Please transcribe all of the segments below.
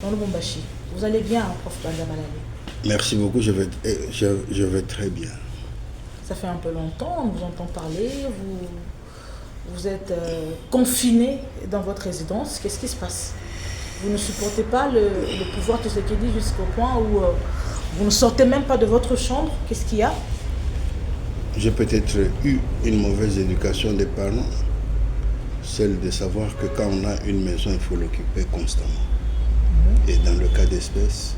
dans le Lubumbashi. Vous allez bien, prof Banza Malali? Merci beaucoup, je vais très bien. Ça fait un peu longtemps, on vous entend parler, vous êtes confiné dans votre résidence. Qu'est-ce qui se passe? Vous ne supportez pas le pouvoir de ce qui dit jusqu'au point où vous ne sortez même pas de votre chambre. Qu'est-ce qu'il y a? J'ai peut-être eu une mauvaise éducation des parents, celle de savoir que quand on a une maison, il faut l'occuper constamment. Et dans le cas d'espèce,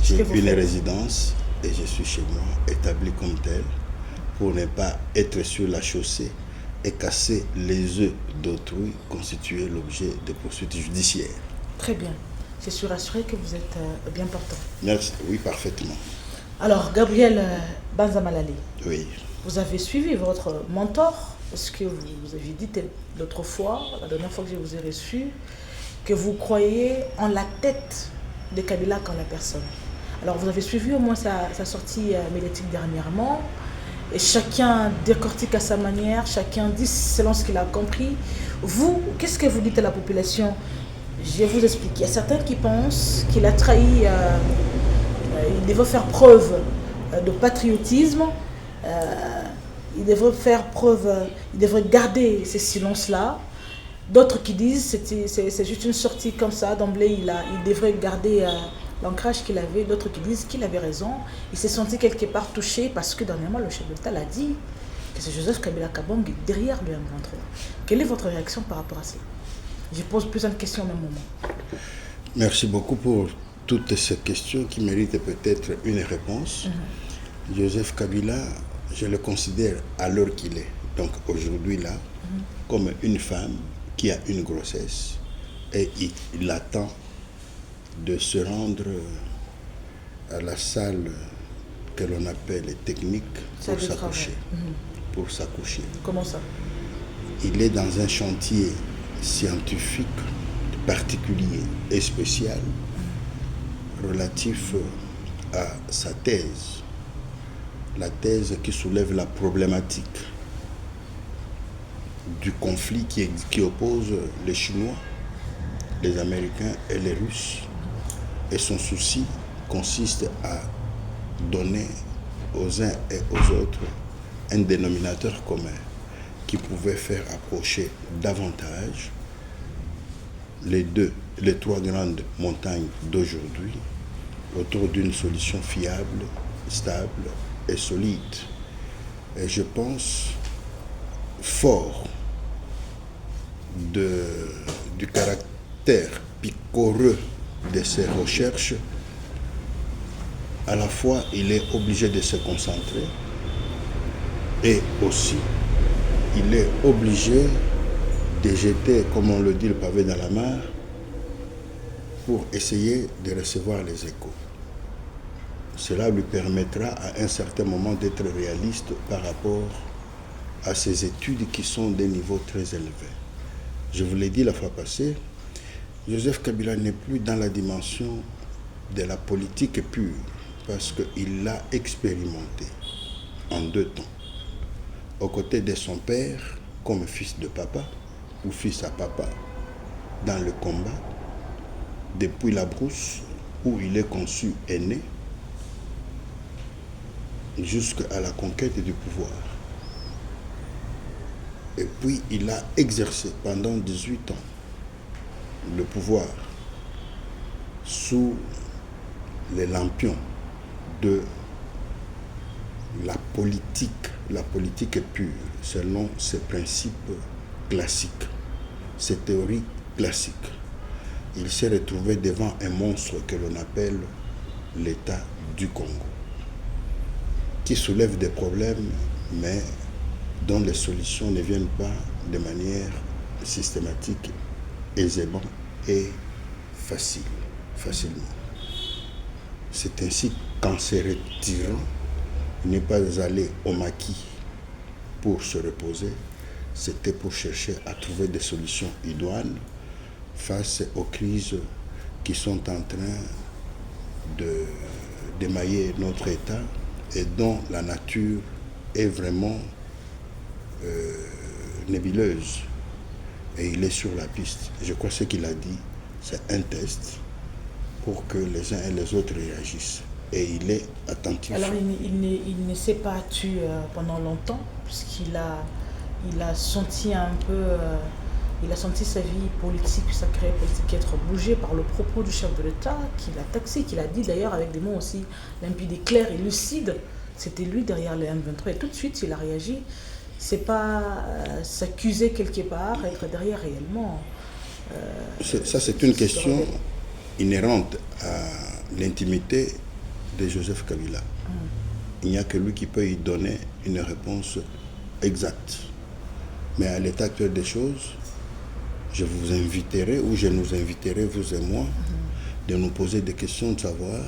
j'ai une résidence et je suis chez moi, établi comme tel, pour ne pas être sur la chaussée et casser les œufs d'autrui, constituer l'objet de poursuites judiciaires. Très bien. Je suis rassuré que vous êtes bien portant. Merci, oui, parfaitement. Alors, Gabriel Banza Malali, oui. Vous avez suivi votre mentor, parce que vous avez dit l'autre fois, la dernière fois que je vous ai reçu, que vous croyez en la tête de Kabila qu'en la personne. Alors, vous avez suivi au moins sa sortie médiatique dernièrement, et chacun décortique à sa manière, chacun dit selon ce qu'il a compris. Vous, qu'est-ce que vous dites à la population? Je vais vous expliquer. Il y a certains qui pensent qu'il a trahi, il devait faire preuve de patriotisme, il devrait faire preuve, il devrait garder ce silence-là. D'autres qui disent que c'est juste une sortie comme ça, d'emblée, il devrait garder l'ancrage qu'il avait. D'autres qui disent qu'il avait raison. Il s'est senti quelque part touché parce que dernièrement, le chef de l'État l'a dit que c'est Joseph Kabila Kabange derrière le M23. Quelle est votre réaction par rapport à ça? Je pose plusieurs questions au même moment. Merci beaucoup pour toutes ces questions qui méritent peut-être une réponse. Joseph Kabila, je le considère à l'heure qu'il est, donc aujourd'hui là, comme une femme qui a une grossesse et il attend de se rendre à la salle que l'on appelle technique pour s'accoucher. Pour s'accoucher. Comment ça? Il est dans un chantier scientifique particulier et spécial relatif à sa thèse. La thèse qui soulève la problématique du conflit qui oppose les Chinois, les Américains et les Russes. Et son souci consiste à donner aux uns et aux autres un dénominateur commun qui pouvait faire approcher davantage les trois grandes montagnes d'aujourd'hui autour d'une solution fiable, stable et solide. Et je pense fort du caractère picoreux de ces recherches. À la fois, il est obligé de se concentrer et aussi, il est obligé de jeter, comme on le dit, le pavé dans la mare pour essayer de recevoir les échos. Cela lui permettra à un certain moment d'être réaliste par rapport à ces études qui sont des niveaux très élevés. Je vous l'ai dit la fois passée, Joseph Kabila n'est plus dans la dimension de la politique pure parce qu'il l'a expérimenté en 2 temps. Aux côtés de son père, comme fils de papa ou fils à papa, dans le combat, depuis la brousse où il est conçu aîné, jusqu'à la conquête du pouvoir. Et puis il a exercé pendant 18 ans le pouvoir sous les lampions de la politique pure, selon ses principes classiques, ses théories classiques. Il s'est retrouvé devant un monstre que l'on appelle l'État du Congo, qui soulève des problèmes, mais dont les solutions ne viennent pas de manière systématique, aisément et facilement. C'est ainsi qu'en se retirant, il n'est pas allé au maquis pour se reposer, c'était pour chercher à trouver des solutions idoines face aux crises qui sont en train d'émailler notre État et dont la nature est vraiment nébuleuse. Et il est sur la piste. Je crois que ce qu'il a dit, c'est un test. pour que les uns et les autres réagissent. Et il est attentif. Alors il ne s'est pas tu pendant longtemps, puisqu'il a senti un peu, il a senti sa vie politique, sa carrière politique être bougée par le propos du chef de l'État, qu'il a taxé, qu'il a dit d'ailleurs avec des mots aussi limpides et clairs et lucides. C'était lui derrière le M23 et tout de suite il a réagi. C'est pas s'accuser quelque part, être derrière réellement. Ça c'est une question inhérente à l'intimité de Joseph Kabila. Il n'y a que lui qui peut y donner une réponse exacte. Mais à l'état actuel des choses, je vous inviterai, ou je nous inviterai, vous et moi, de nous poser des questions, de savoir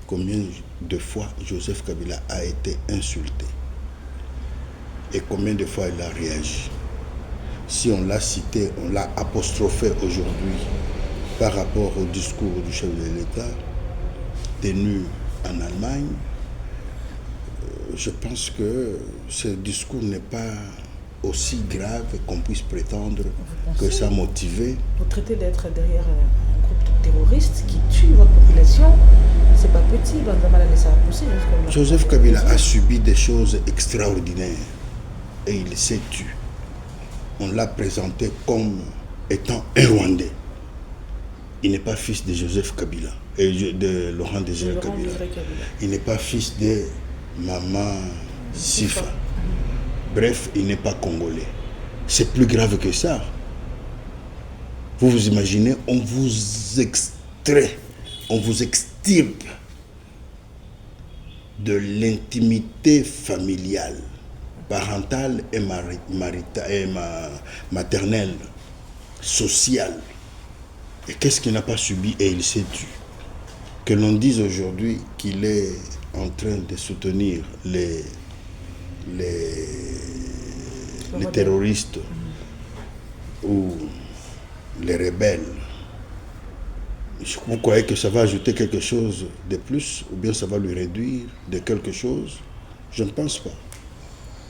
combien de fois Joseph Kabila a été insulté et combien de fois il a réagi. Si on l'a cité, on l'a apostrophé aujourd'hui par rapport au discours du chef de l'État tenu en Allemagne, je pense que ce discours n'est pas aussi grave qu'on puisse prétendre que ça a motivé. Vous traitez d'être derrière un groupe de terroristes qui tue votre population, c'est pas petit, ça a poussé. Joseph Kabila a subi des choses extraordinaires et il s'est tué. On l'a présenté comme étant un Rwandais. Il n'est pas fils de Joseph Kabila et de Laurent Désiré Kabila. Il n'est pas fils de Maman Sifa. Bref, il n'est pas congolais. C'est plus grave que ça. Vous vous imaginez, on vous extrait, on vous extirpe de l'intimité familiale, parentale et maternelle, sociale. Et qu'est-ce qu'il n'a pas subi et il s'est tué. Que l'on dise aujourd'hui qu'il est en train de soutenir les terroristes ou les rebelles, vous croyez que ça va ajouter quelque chose de plus ou bien ça va lui réduire de quelque chose? Je ne pense pas.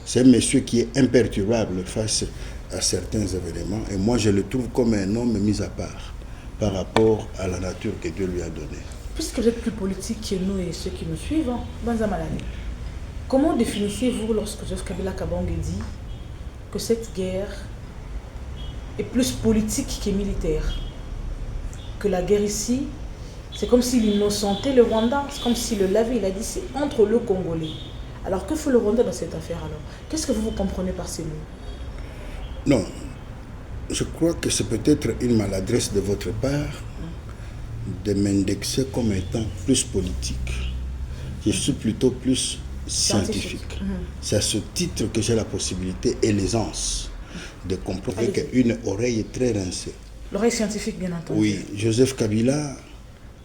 C'est un monsieur qui est imperturbable face à certains événements et moi je le trouve comme un homme mis à part par rapport à la nature que Dieu lui a donnée. Puisque vous êtes plus politique que nous et ceux qui nous suivent, Banzamalani, comment définissez-vous lorsque Joseph Kabila Kabange dit que cette guerre est plus politique que militaire? Que la guerre ici, c'est comme s'il innocentait le Rwanda, c'est comme s'il le lavait, il a dit c'est entre le Congolais. Alors que fait le Rwanda dans cette affaire alors? Qu'est-ce que vous comprenez par ces mots? Non, je crois que c'est peut-être une maladresse de votre part de m'indexer comme étant plus politique. Je suis plutôt plus scientifique. C'est à ce titre que j'ai la possibilité et l'aisance de comprendre qu'une oreille est très rincée. L'oreille scientifique, bien entendu. Oui, Joseph Kabila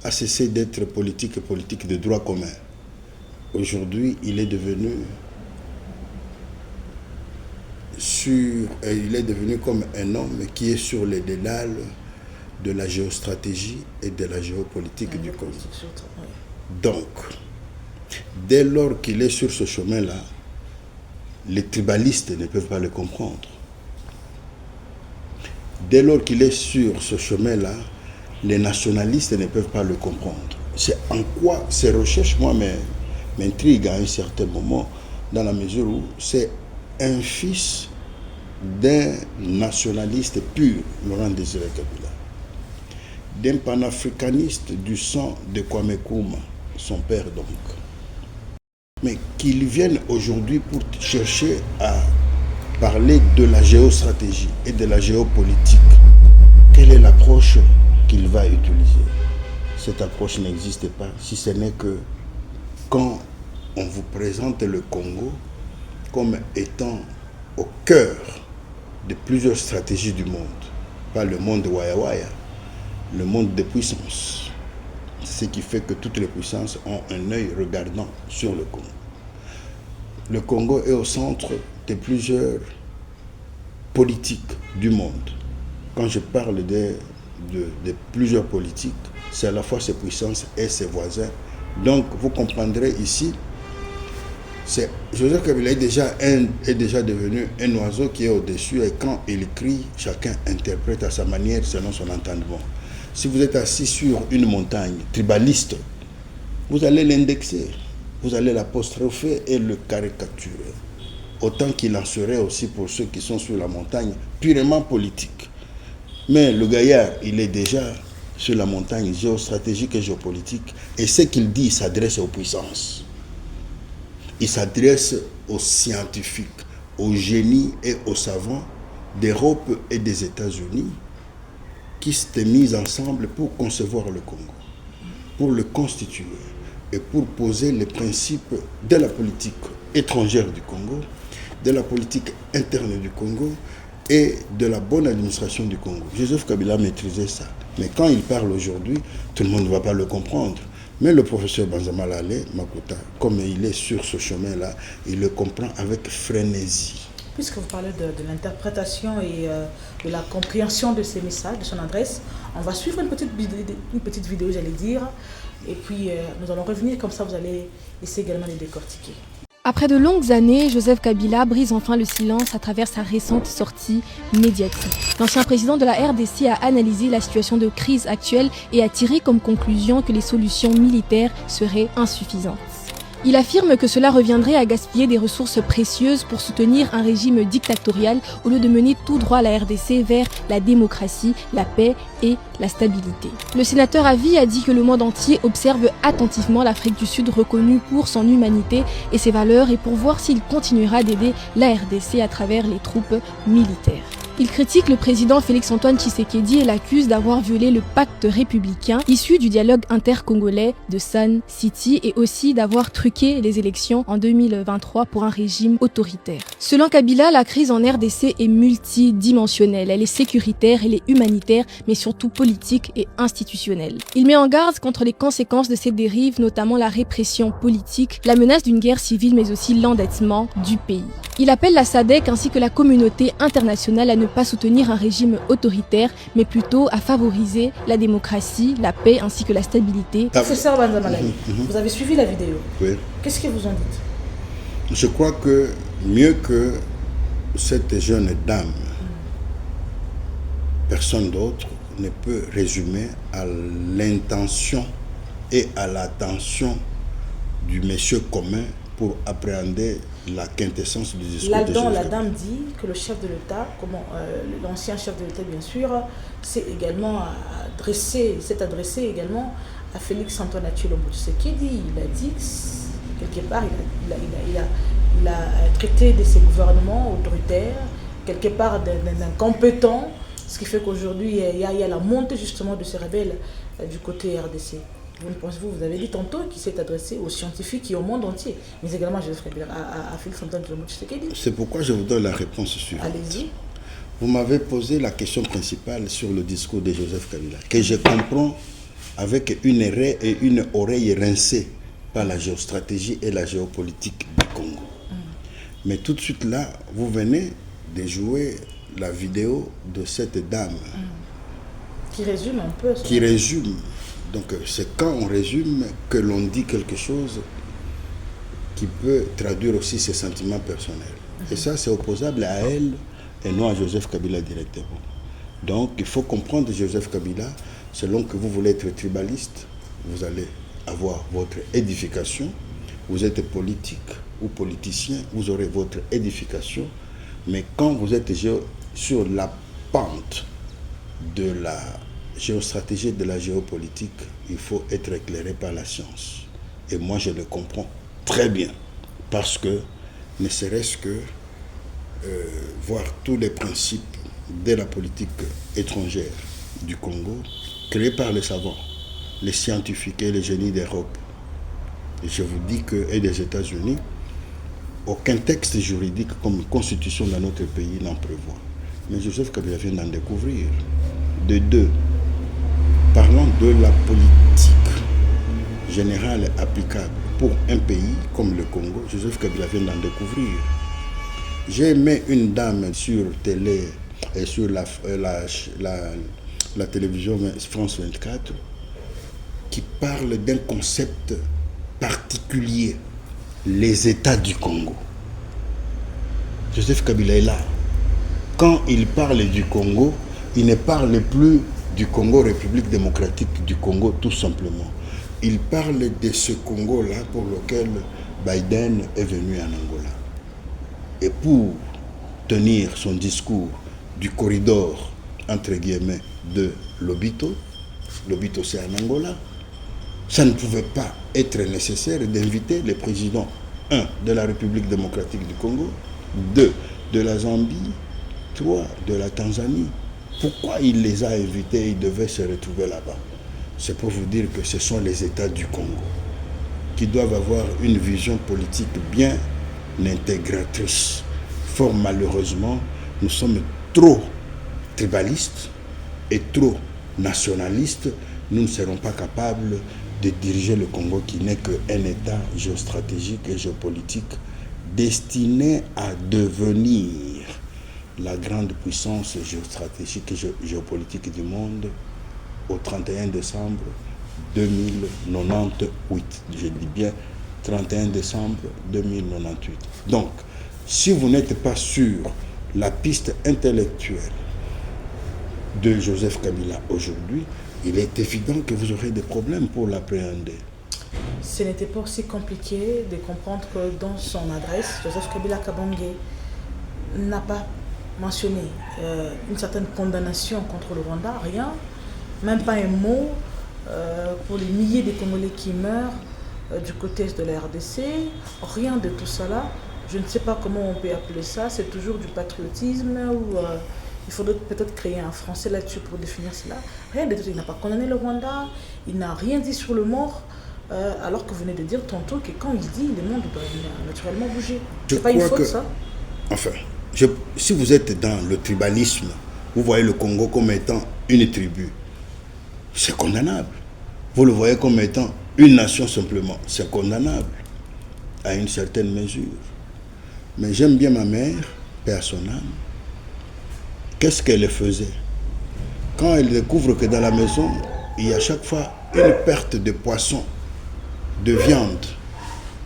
a cessé d'être politique et politique de droit commun. Aujourd'hui, il est devenu comme un homme qui est sur les dédales de la géostratégie et de la géopolitique du Congo. Donc, dès lors qu'il est sur ce chemin-là, les tribalistes ne peuvent pas le comprendre. Dès lors qu'il est sur ce chemin-là, les nationalistes ne peuvent pas le comprendre. C'est en quoi ces recherches, moi, m'intriguent à un certain moment, dans la mesure où c'est un fils d'un nationaliste pur, Laurent Désiré Kabila, d'un panafricaniste du sang de Kwame Nkrumah, son père donc. Mais qu'il vienne aujourd'hui pour chercher à parler de la géostratégie et de la géopolitique, quelle est l'approche qu'il va utiliser? Cette approche n'existe pas, si ce n'est que quand on vous présente le Congo comme étant au cœur de plusieurs stratégies du monde, pas le monde waya-waya, le monde des puissances. Ce qui fait que toutes les puissances ont un œil regardant sur le Congo. Le Congo est au centre de plusieurs politiques du monde. Quand je parle de plusieurs politiques, c'est à la fois ses puissances et ses voisins. Donc, vous comprendrez ici, Joseph Kabila est déjà devenu un oiseau qui est au-dessus et quand il crie, chacun interprète à sa manière selon son entendement. Si vous êtes assis sur une montagne tribaliste, vous allez l'indexer, vous allez l'apostropher et le caricaturer. Autant qu'il en serait aussi pour ceux qui sont sur la montagne, purement politique. Mais le gaillard, il est déjà sur la montagne géostratégique et géopolitique. Et ce qu'il dit, il s'adresse aux puissances. Il s'adresse aux scientifiques, aux génies et aux savants d'Europe et des États-Unis qui s'étaient mis ensemble pour concevoir le Congo, pour le constituer et pour poser les principes de la politique étrangère du Congo, de la politique interne du Congo et de la bonne administration du Congo. Joseph Kabila maîtrisait ça. Mais quand il parle aujourd'hui, tout le monde ne va pas le comprendre. Mais le professeur Banzama Lale Makuta, comme il est sur ce chemin-là, il le comprend avec frénésie. Puisque vous parlez de l'interprétation et de la compréhension de ces messages, de son adresse, on va suivre une petite vidéo, j'allais dire, et puis nous allons revenir, comme ça vous allez essayer également de les décortiquer. Après de longues années, Joseph Kabila brise enfin le silence à travers sa récente sortie médiatique. L'ancien président de la RDC a analysé la situation de crise actuelle et a tiré comme conclusion que les solutions militaires seraient insuffisantes. Il affirme que cela reviendrait à gaspiller des ressources précieuses pour soutenir un régime dictatorial au lieu de mener tout droit la RDC vers la démocratie, la paix et la stabilité. Le sénateur Avi a dit que le monde entier observe attentivement l'Afrique du Sud reconnue pour son humanité et ses valeurs et pour voir s'il continuera d'aider la RDC à travers les troupes militaires. Il critique le président Félix-Antoine Tshisekedi et l'accuse d'avoir violé le pacte républicain issu du dialogue intercongolais de Sun City et aussi d'avoir truqué les élections en 2023 pour un régime autoritaire. Selon Kabila, la crise en RDC est multidimensionnelle. Elle est sécuritaire, elle est humanitaire, mais surtout politique et institutionnelle. Il met en garde contre les conséquences de ces dérives, notamment la répression politique, la menace d'une guerre civile, mais aussi l'endettement du pays. Il appelle la SADC ainsi que la communauté internationale à ne pas soutenir un régime autoritaire, mais plutôt à favoriser la démocratie, la paix ainsi que la stabilité. Professeur Banzama Lale, vous avez suivi la vidéo. Oui. Qu'est-ce que vous en dites? Je crois que mieux que cette jeune dame, personne d'autre ne peut résumer à l'intention et à l'attention du monsieur commun pour appréhender la quintessence du discours de Joseph Kabila. La dame dit que le chef de l'État, l'ancien chef de l'État bien sûr, s'est adressé également à Félix-Antoine Tshilombo Tshisekedi. Il a dit que, quelque part, il a traité de ses gouvernements autoritaires, quelque part d'incompétents, ce qui fait qu'aujourd'hui, il y a la montée justement de ces rebelles du côté RDC. Vous avez dit tantôt qu'il s'est adressé aux scientifiques et au monde entier, mais également à Félix-Antoine Tshisekedi. C'est pourquoi je vous donne la réponse suivante. Allez-y. Vous m'avez posé la question principale sur le discours de Joseph Kabila, que je comprends avec une oreille rincée par la géostratégie et la géopolitique du Congo. Mais tout de suite là, vous venez de jouer la vidéo de cette dame. Qui résume un peu. Qui résume. Donc c'est quand on résume que l'on dit quelque chose qui peut traduire aussi ses sentiments personnels. Et ça, c'est opposable à elle et non à Joseph Kabila directement. Donc il faut comprendre Joseph Kabila, selon que vous voulez être tribaliste, vous allez avoir votre édification. Vous êtes politique ou politicien, vous aurez votre édification. Mais quand vous êtes sur la pente de la géostratégie, de la géopolitique, il faut être éclairé par la science. Et moi, je le comprends très bien. Parce que, ne serait-ce que voir tous les principes de la politique étrangère du Congo, créés par les savants, les scientifiques et les génies d'Europe. Et je vous dis que, et des États-Unis, aucun texte juridique comme constitution dans notre pays n'en prévoit. Mais Joseph Kabila vient d'en découvrir. De deux, parlons de la politique générale applicable pour un pays comme le Congo. Joseph Kabila vient d'en découvrir. J'ai aimé une dame sur télé et sur la télévision France 24 qui parle d'un concept particulier, les États du Congo. Joseph Kabila est là. Quand il parle du Congo, il ne parle plus du Congo, République démocratique du Congo, tout simplement. Il parle de ce Congo-là pour lequel Biden est venu en Angola. Et pour tenir son discours du corridor, entre guillemets, de Lobito c'est en Angola, ça ne pouvait pas être nécessaire d'inviter les présidents, 1, de la République démocratique du Congo, 2, de la Zambie, 3, de la Tanzanie. Pourquoi il les a invités? Ils devaient se retrouver là-bas. C'est pour vous dire que ce sont les États du Congo qui doivent avoir une vision politique bien intégratrice. Fort malheureusement, nous sommes trop tribalistes et trop nationalistes. Nous ne serons pas capables de diriger le Congo qui n'est qu'un État géostratégique et géopolitique destiné à devenir la grande puissance géostratégique et géopolitique du monde au 31 décembre 2098. Je dis bien 31 décembre 2098. Donc, si vous n'êtes pas sur la piste intellectuelle de Joseph Kabila aujourd'hui, il est évident que vous aurez des problèmes pour l'appréhender. Ce n'était pas aussi compliqué de comprendre que dans son adresse, Joseph Kabila Kabange n'a pas mentionné une certaine condamnation contre le Rwanda, rien, même pas un mot pour les milliers de Congolais qui meurent du côté de la RDC, rien de tout cela. Je ne sais pas comment on peut appeler ça, c'est toujours du patriotisme ou il faudrait peut-être créer un français là-dessus pour définir cela. Rien de tout, il n'a pas condamné le Rwanda, il n'a rien dit sur le mort, alors que vous venez de dire tantôt que quand il dit, le monde doit naturellement bouger. C'est pas une faute ça? Enfin, si vous êtes dans le tribalisme, vous voyez le Congo comme étant une tribu, c'est condamnable. Vous le voyez comme étant une nation simplement, c'est condamnable à une certaine mesure. Mais j'aime bien ma mère, paix à son âme. Qu'est-ce qu'elle faisait? Quand elle découvre que dans la maison, il y a chaque fois une perte de poisson, de viande,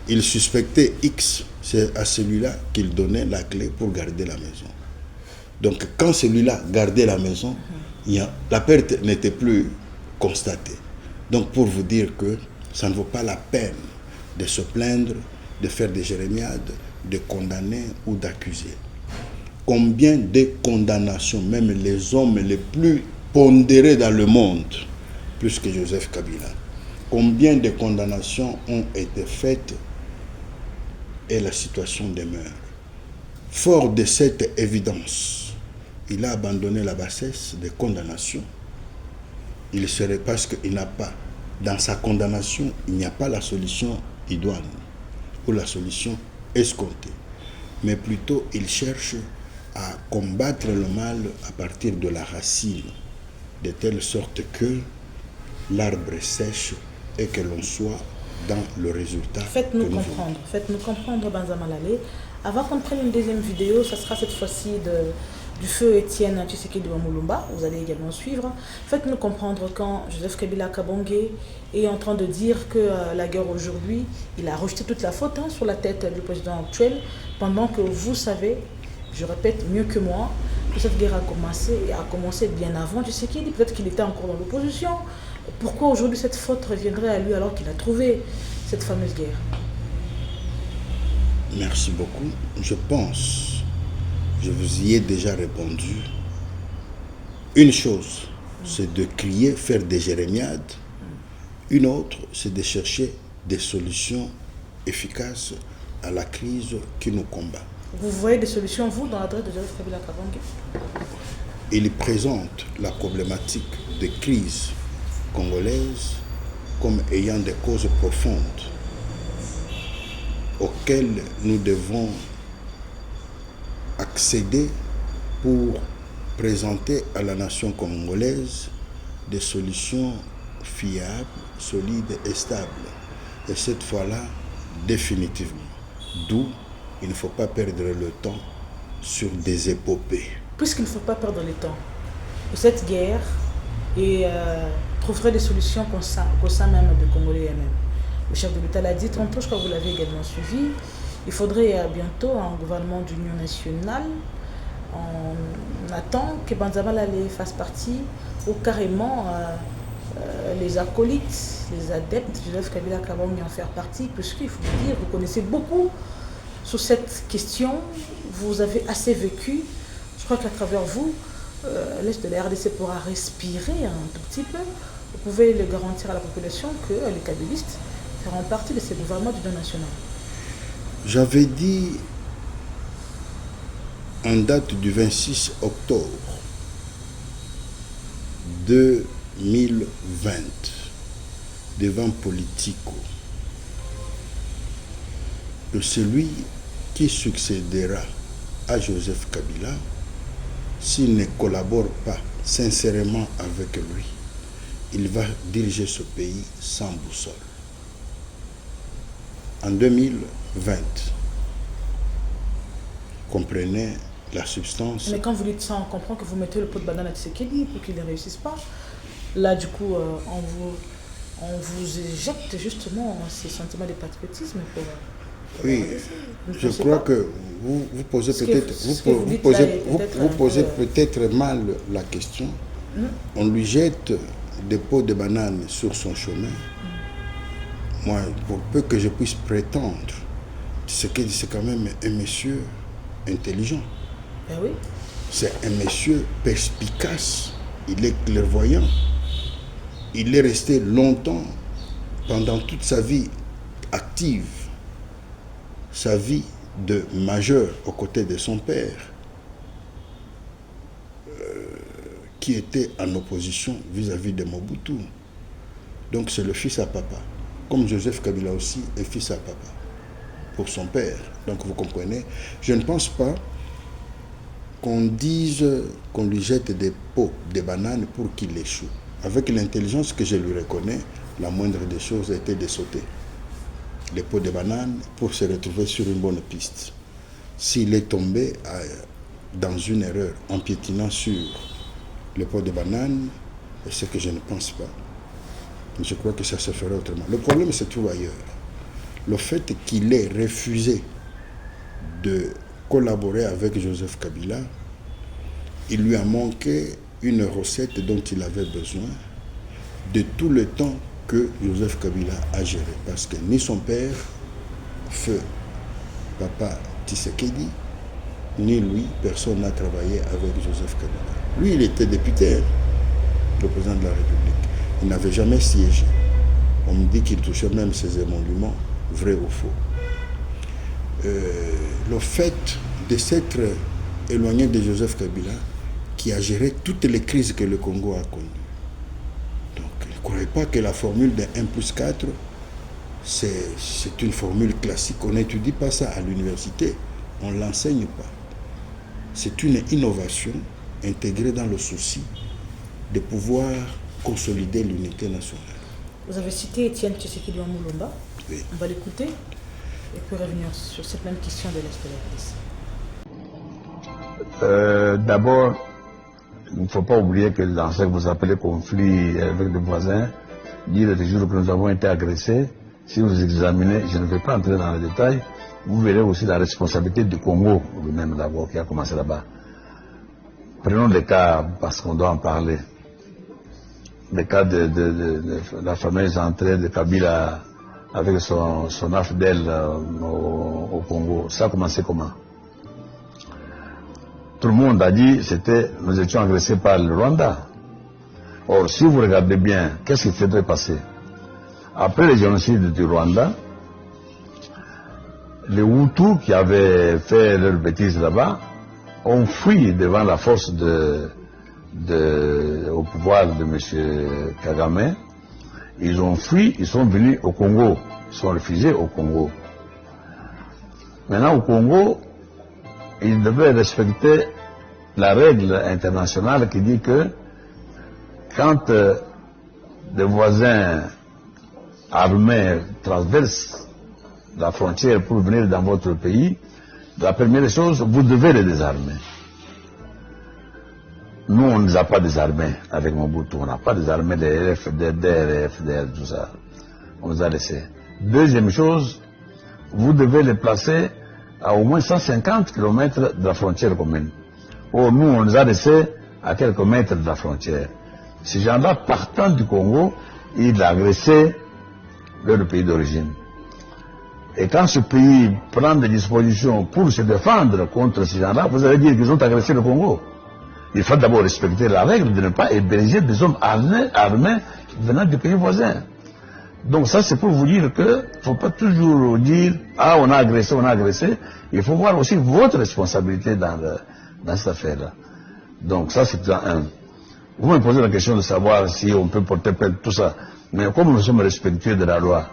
il suspectait X, c'est à celui-là qu'il donnait la clé pour garder la maison. Donc quand celui-là gardait la maison, la perte n'était plus constatée. Donc pour vous dire que ça ne vaut pas la peine de se plaindre, de faire des jérémiades, de condamner ou d'accuser. Combien de condamnations, même les hommes les plus pondérés dans le monde, plus que Joseph Kabila, combien de condamnations ont été faites et la situation demeure. Fort de cette évidence, il a abandonné la bassesse des condamnations. Il serait parce qu'il n'a pas, dans sa condamnation, il n'y a pas la solution idoine ou la solution escomptée, mais plutôt il cherche à combattre le mal à partir de la racine, de telle sorte que l'arbre sèche et que l'on soit dans le résultat. Faites-nous comprendre, Banza Malalé. Avant qu'on prenne une deuxième vidéo, ça sera cette fois-ci du feu Étienne Tshisekedi de Wamulumba. Vous allez également suivre. Faites-nous comprendre quand Joseph Kabila Kabange est en train de dire que la guerre aujourd'hui, il a rejeté toute la faute sur la tête du président actuel, pendant que vous savez, je répète mieux que moi, que cette guerre a commencé bien avant Tshisekedi. Peut-être qu'il était encore dans l'opposition. Pourquoi aujourd'hui cette faute reviendrait à lui alors qu'il a trouvé cette fameuse guerre? Merci beaucoup. Je pense, je vous y ai déjà répondu. Une chose, c'est de crier, faire des jérémiades. Une autre, c'est de chercher des solutions efficaces à la crise qui nous combat. Vous voyez des solutions, vous, dans l'adresse de Joseph Kabila Kabange? Il présente la problématique de crise congolaise comme ayant des causes profondes auxquelles nous devons accéder pour présenter à la nation congolaise des solutions fiables, solides et stables. Et cette fois-là, définitivement. D'où il ne faut pas perdre le temps sur des épopées. Puisqu'il ne faut pas perdre le temps pour cette guerre et trouverait des solutions qu'au sein même de Congolais eux-mêmes. Le chef de l'État l'a dit tantôt, je crois que vous l'avez également suivi, il faudrait bientôt un gouvernement d'union nationale on attend que Banzabala fasse partie, ou carrément les acolytes, les adeptes de Joseph Kabila Kabange en faire partie, puisqu'il faut vous dire, vous connaissez beaucoup sur cette question, vous avez assez vécu. Je crois qu'à travers vous, l'Est de la RDC pourra respirer un tout petit peu. Vous pouvez le garantir à la population que les kabylistes feront partie de ces gouvernements d'union nationale. J'avais dit en date du 26 octobre 2020 devant Politico que celui qui succédera à Joseph Kabila, s'il ne collabore pas sincèrement avec lui, il va diriger ce pays sans boussole. En 2020, comprenez la substance. Mais quand vous dites ça, on comprend que vous mettez le pot de banane à Tshisekedi pour qu'il ne réussisse pas. Là, du coup, on vous éjecte justement ces sentiments de patriotisme pour oui, je crois que vous posez peut-être vous posez peut-être mal la question. On lui jette des pots de banane sur son chemin. Moi, pour peu que je puisse prétendre, c'est quand même un monsieur intelligent. Ben oui. C'est un monsieur perspicace. Il est clairvoyant. Il est resté longtemps, pendant toute sa vie active, sa vie de majeur aux côtés de son père, qui était en opposition vis-à-vis de Mobutu. Donc c'est le fils à papa. Comme Joseph Kabila aussi est fils à papa pour son père. Donc vous comprenez, je ne pense pas qu'on dise qu'on lui jette des pots de bananes pour qu'il échoue. Avec l'intelligence que je lui reconnais, la moindre des choses était de sauter les pots de bananes pour se retrouver sur une bonne piste. S'il est tombé dans une erreur en piétinant sur les pots de bananes, c'est que je ne pense pas. Je crois que ça se ferait autrement. Le problème se trouve ailleurs. Le fait qu'il ait refusé de collaborer avec Joseph Kabila, il lui a manqué une recette dont il avait besoin de tout le temps que Joseph Kabila a géré. Parce que ni son père, feu Papa Tshisekedi, ni lui, personne n'a travaillé avec Joseph Kabila. Lui, il était député, le président de la République. Il n'avait jamais siégé. On me dit qu'il touchait même ses émoluments, vrai ou faux. Le fait de s'être éloigné de Joseph Kabila, qui a géré toutes les crises que le Congo a connues. Donc, ne croyez pas que la formule de 1+4, c'est une formule classique. On n'étudie pas ça à l'université. On ne l'enseigne pas. C'est une innovation intégrée dans le souci de pouvoir consolider l'unité nationale. Vous avez cité Étienne Tshisekedi Moulomba. Oui. On va l'écouter et puis revenir sur cette même question de l'Est de la RDC. D'abord, il ne faut pas oublier que dans ce que vous appelez conflit avec les voisins, dire le jour que nous avons été agressés, si vous examinez, je ne vais pas entrer dans les détails, vous verrez aussi la responsabilité du Congo lui-même d'abord qui a commencé là-bas. Prenons le cas, parce qu'on doit en parler, le cas de la fameuse entrée de Kabila avec son AFDEL au Congo. Ça a commencé comment? Tout le monde a dit que nous étions agressés par le Rwanda. Or, si vous regardez bien, qu'est-ce qui s'était passé? Après le génocide du Rwanda, les Hutus qui avaient fait leurs bêtises là-bas ont fui devant la force au pouvoir de M. Kagame. Ils ont fui, ils sont venus au Congo, ils sont réfugiés au Congo. Maintenant, au Congo, ils devaient respecter la règle internationale qui dit que quand des voisins armés traversent la frontière pour venir dans votre pays, la première chose, vous devez les désarmer. Nous, on ne les a pas désarmés avec Mobutu, on n'a pas désarmé les FDR, tout ça. On les a laissés. Deuxième chose, vous devez les placer à au moins 150 km de la frontière commune. Oh, nous, on les a laissés à quelques mètres de la frontière. Ces gens-là, partant du Congo, ils agressaient leur pays d'origine. Et quand ce pays prend des dispositions pour se défendre contre ces gens-là, vous allez dire qu'ils ont agressé le Congo. Il faut d'abord respecter la règle de ne pas héberger des hommes armés venant du pays voisin. Donc ça, c'est pour vous dire qu'il ne faut pas toujours dire « Ah, on a agressé, on a agressé ». Il faut voir aussi votre responsabilité dans cette affaire-là. Donc ça, c'est un. Vous me posez la question de savoir si on peut porter plainte, tout ça. Mais comme nous sommes respectueux de la loi,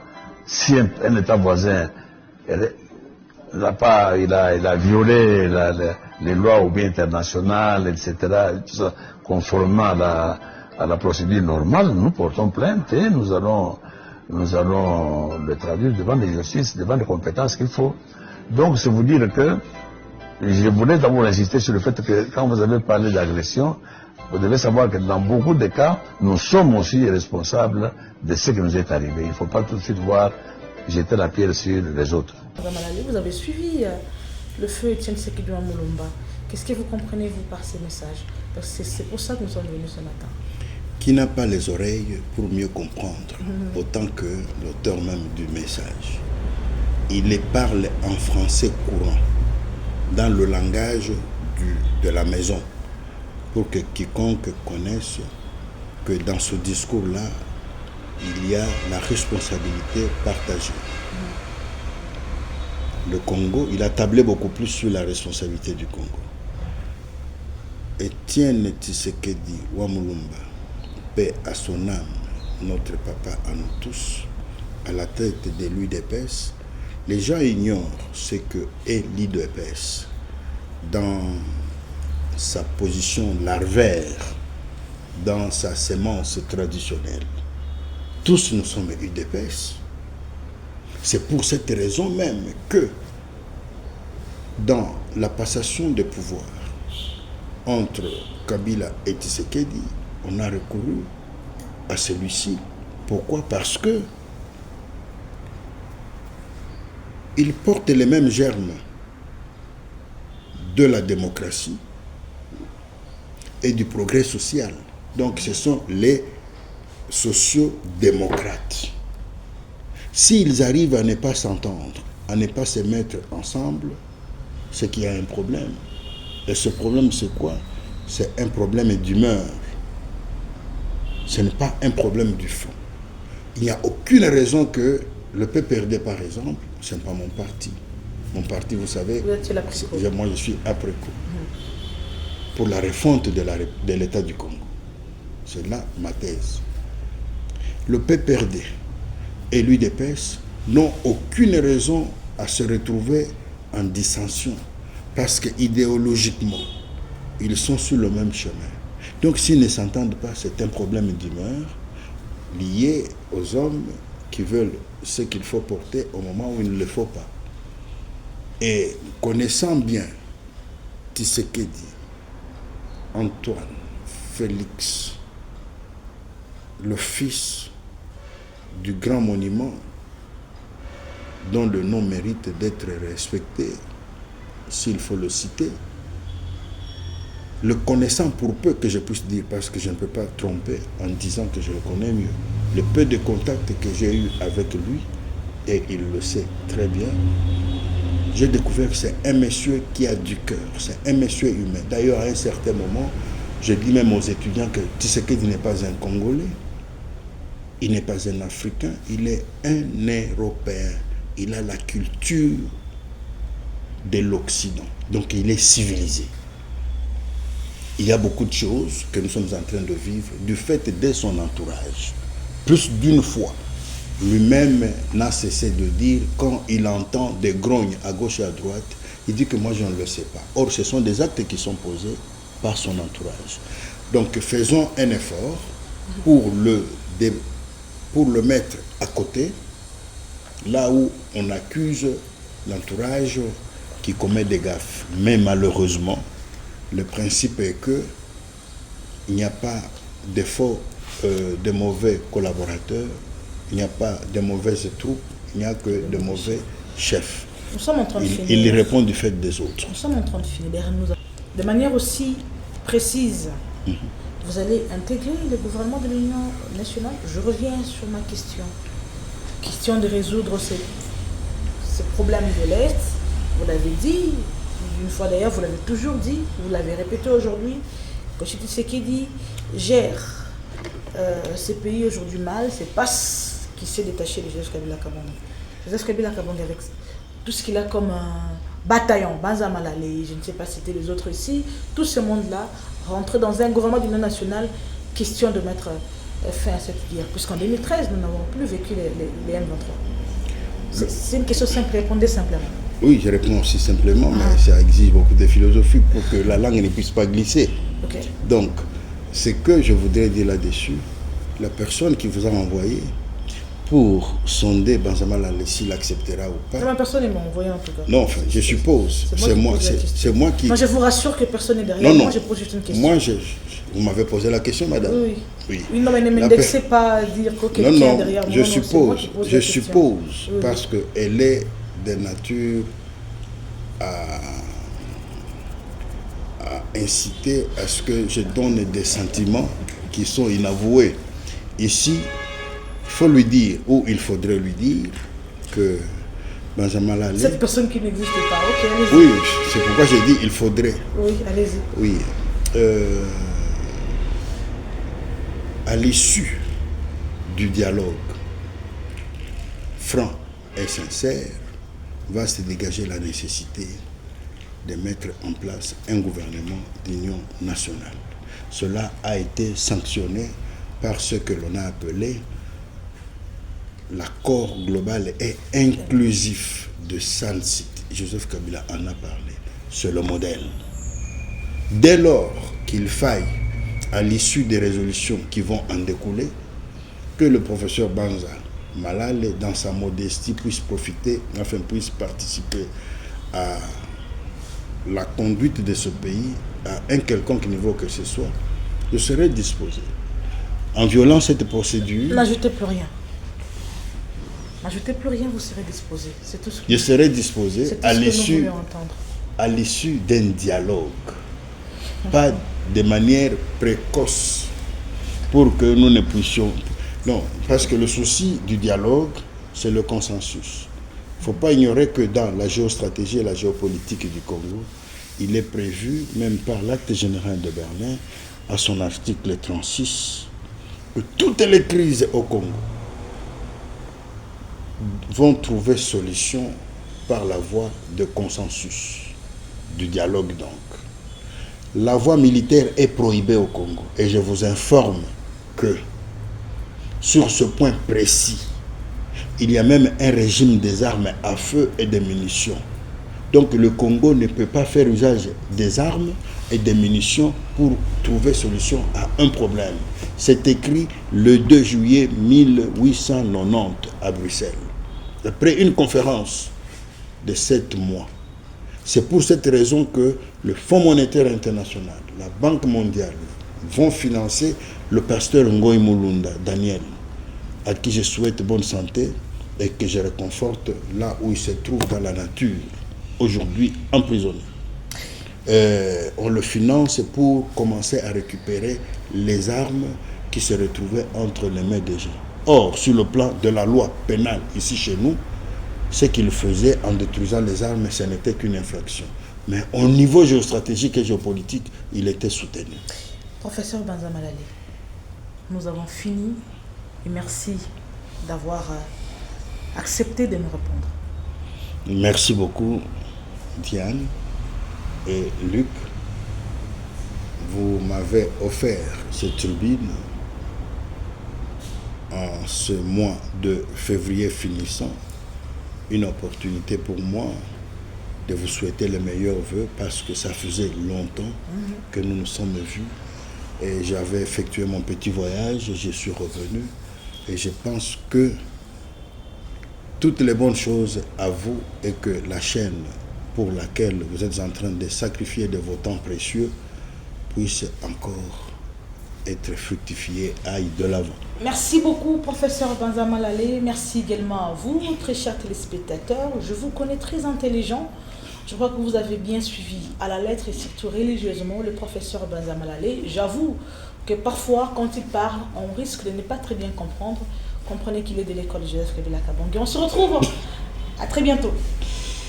si un État voisin il a violé les lois ou bien internationales, etc., tout ça, conformément à la procédure normale, nous portons plainte et nous allons le traduire devant les justices, devant les compétences qu'il faut. Donc, c'est vous dire que je voulais d'abord insister sur le fait que quand vous avez parlé d'agression, vous devez savoir que dans beaucoup de cas, nous sommes aussi responsables de ce qui nous est arrivé. Il ne faut pas tout de suite jeter la pierre sur les autres. Madame Alali, vous avez suivi le feu Etienne Tshisekedi à Mulumba. Qu'est-ce que vous comprenez, vous, par ces messages? Parce que c'est pour ça que nous sommes venus ce matin. Qui n'a pas les oreilles pour mieux comprendre, autant que l'auteur même du message. Il les parle en français courant, dans le langage de la maison, pour que quiconque connaisse que dans ce discours-là, il y a la responsabilité partagée. Le Congo, il a tablé beaucoup plus sur la responsabilité du Congo. Etienne Tshisekedi wa Mulumba, paix à son âme, notre papa à nous tous, à la tête de l'UDPS, les gens ignorent ce que est l'UDPS dans sa position larvaire, dans sa sémence traditionnelle. Tous nous sommes UDPS. C'est pour cette raison même que dans la passation de pouvoir entre Kabila et Tshisekedi, on a recouru à celui-ci. Pourquoi? Parce que il porte les mêmes germes de la démocratie et du progrès social. Donc ce sont les sociaux-démocrates. S'ils arrivent à ne pas s'entendre, à ne pas se mettre ensemble, c'est qu'il y a un problème. Et ce problème, c'est quoi? C'est un problème d'humeur. Ce n'est pas un problème du fond. Il n'y a aucune raison que le PPRD, par exemple, ce n'est pas mon parti. Mon parti, vous savez, moi je suis après coup. Pour la refonte de l'État du Congo. C'est là ma thèse. Le PPRD et l'UDPS n'ont aucune raison à se retrouver en dissension parce qu'idéologiquement, ils sont sur le même chemin. Donc s'ils ne s'entendent pas, c'est un problème d'humeur lié aux hommes qui veulent ce qu'il faut porter au moment où il ne le faut pas. Et connaissant bien Tshisekedi, Antoine, Félix, le fils du grand monument dont le nom mérite d'être respecté, s'il faut le citer, le connaissant pour peu que je puisse dire, parce que je ne peux pas tromper en disant que je le connais mieux, le peu de contacts que j'ai eu avec lui, et il le sait très bien, j'ai découvert que c'est un monsieur qui a du cœur, c'est un monsieur humain. D'ailleurs, à un certain moment, je dis même aux étudiants que Tshisekedi n'est pas un Congolais, il n'est pas un Africain, il est un Européen. Il a la culture de l'Occident, donc il est civilisé. Il y a beaucoup de choses que nous sommes en train de vivre du fait de son entourage. Plus d'une fois, lui-même n'a cessé de dire, quand il entend des grognes à gauche et à droite, il dit que moi je ne le sais pas. Or, ce sont des actes qui sont posés par son entourage. Donc faisons un effort pour le mettre à côté, là où on accuse l'entourage qui commet des gaffes. Mais malheureusement, le principe est que il n'y a pas de mauvais collaborateurs, il n'y a pas de mauvaises troupes, il n'y a que de mauvais chefs. Nous sommes en train de finir. Il répond du fait des autres. Nous sommes en train de finir. de manière aussi précise, vous allez intégrer le gouvernement de l'Union nationale. Je reviens sur ma question. Question de résoudre ces problèmes de l'Est. Vous l'avez dit, une fois d'ailleurs, vous l'avez toujours dit, vous l'avez répété aujourd'hui, que Tshisekedi gère ces pays aujourd'hui mal, c'est PAS qui s'est détaché de Joseph Kabila Kabange. Joseph Kabila Kabange avec tout ce qu'il a comme un bataillon, Banza Malale, je ne sais pas citer les autres ici, tout ce monde-là rentrer dans un gouvernement d'union nationale, question de mettre fin à cette guerre. Puisqu'en 2013, nous n'avons plus vécu les M23. C'est une question simple, répondez simplement. Oui, je réponds aussi simplement, mais ça exige beaucoup de philosophie pour que la langue ne puisse pas glisser. Okay. Donc, ce que je voudrais dire là-dessus, la personne qui vous a envoyé pour sonder Banza Malale s'il acceptera ou pas. Ma personne m'a envoyé en tout cas. Non, enfin, je suppose. C'est moi qui. Moi, je vous rassure que personne n'est derrière. Non, moi, je pose juste une question. Moi, vous m'avez posé la question, madame. Oui. Non, mais ne m'indexez pas à dire que quelqu'un est derrière moi. Je suppose, parce qu'elle est de nature à inciter à ce que je donne des sentiments qui sont inavoués. Ici, il faut lui dire, ou il faudrait lui dire, que Banza Malale... Cette personne qui n'existe pas, ok, allez-y. Oui, c'est pourquoi j'ai dit il faudrait. Oui, allez-y. Oui. À l'issue du dialogue franc et sincère, va se dégager la nécessité de mettre en place un gouvernement d'union nationale. Cela a été sanctionné par ce que l'on a appelé l'accord global et inclusif de Sun City. Joseph Kabila en a parlé. C'est le modèle. Dès lors qu'il faille, à l'issue des résolutions qui vont en découler, que le professeur Banza Malale, dans sa modestie, puisse participer à la conduite de ce pays à un quelconque niveau que ce soit, je serai disposé. En violant cette procédure... N'ajoutez plus rien. N'ajoutez plus rien, vous serez disposé. C'est tout ce que je serai disposé à l'issue d'un dialogue. Pas de manière précoce pour que nous ne puissions... Non, parce que le souci du dialogue, c'est le consensus. Il ne faut pas ignorer que dans la géostratégie et la géopolitique du Congo, il est prévu, même par l'acte général de Berlin, à son article 36, que toutes les crises au Congo vont trouver solution par la voie de consensus, du dialogue donc. La voie militaire est prohibée au Congo et je vous informe que sur ce point précis, il y a même un régime des armes à feu et des munitions. Donc le Congo ne peut pas faire usage des armes et des munitions pour trouver solution à un problème. C'est écrit le 2 juillet 1890 à Bruxelles, après une conférence de 7 mois. C'est pour cette raison que le Fonds monétaire international, la Banque mondiale vont financer le pasteur Ngoï Mulunda, Daniel, à qui je souhaite bonne santé et que je réconforte là où il se trouve dans la nature, aujourd'hui emprisonné. On le finance pour commencer à récupérer les armes qui se retrouvaient entre les mains des gens. Or, sur le plan de la loi pénale ici chez nous, ce qu'il faisait en détruisant les armes, ce n'était qu'une infraction. Mais au niveau géostratégique et géopolitique, il était soutenu. Professeur Banza Malale, nous avons fini et merci d'avoir accepté de nous répondre. Merci beaucoup, Diane et Luc. Vous m'avez offert cette tribune en ce mois de février finissant, une opportunité pour moi de vous souhaiter les meilleurs vœux parce que ça faisait longtemps que nous nous sommes vus et j'avais effectué mon petit voyage et je suis revenu et je pense que toutes les bonnes choses à vous et que la chaîne pour laquelle vous êtes en train de sacrifier de vos temps précieux puisse encore être fructifiée, aille de l'avant. Merci beaucoup, professeur Banza Malale. Merci également à vous, très chers téléspectateurs. Je vous connais très intelligent. Je crois que vous avez bien suivi à la lettre et surtout religieusement le professeur Banza Malale. J'avoue que parfois, quand il parle, on risque de ne pas très bien comprendre. Comprenez qu'il est de l'école Joseph Kabila Kabange. On se retrouve à très bientôt.